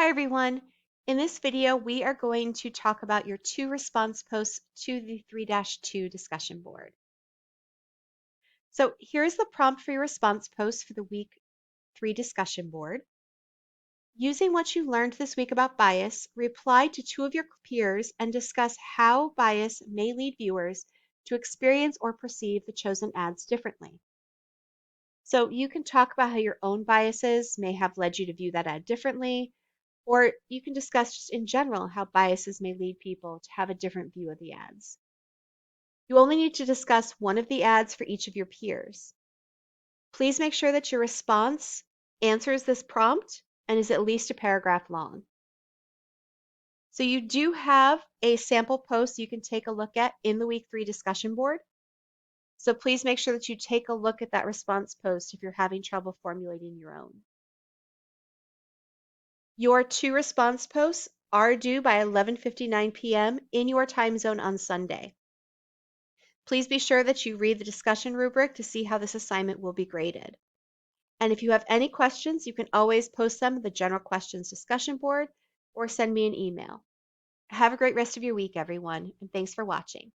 Hi everyone. In this video, we are going to talk about your 2 response posts to the 3-2 discussion board. So here's the prompt for your response post for the week 3 discussion board. Using what you learned this week about bias, reply to 2 of your peers and discuss how bias may lead viewers to experience or perceive the chosen ads differently. So you can talk about how your own biases may have led you to view that ad differently, or you can discuss just in general how biases may lead people to have a different view of the ads. You only need to discuss one of the ads for each of your peers. Please make sure that your response answers this prompt and is at least a paragraph long. So you do have a sample post you can take a look at in the week 3 discussion board. So please make sure that you take a look at that response post if you're having trouble formulating your own. Your 2 response posts are due by 11:59 p.m. in your time zone on Sunday. Please be sure that you read the discussion rubric to see how this assignment will be graded. And if you have any questions, you can always post them in the general questions discussion board or send me an email. Have a great rest of your week, everyone, and thanks for watching.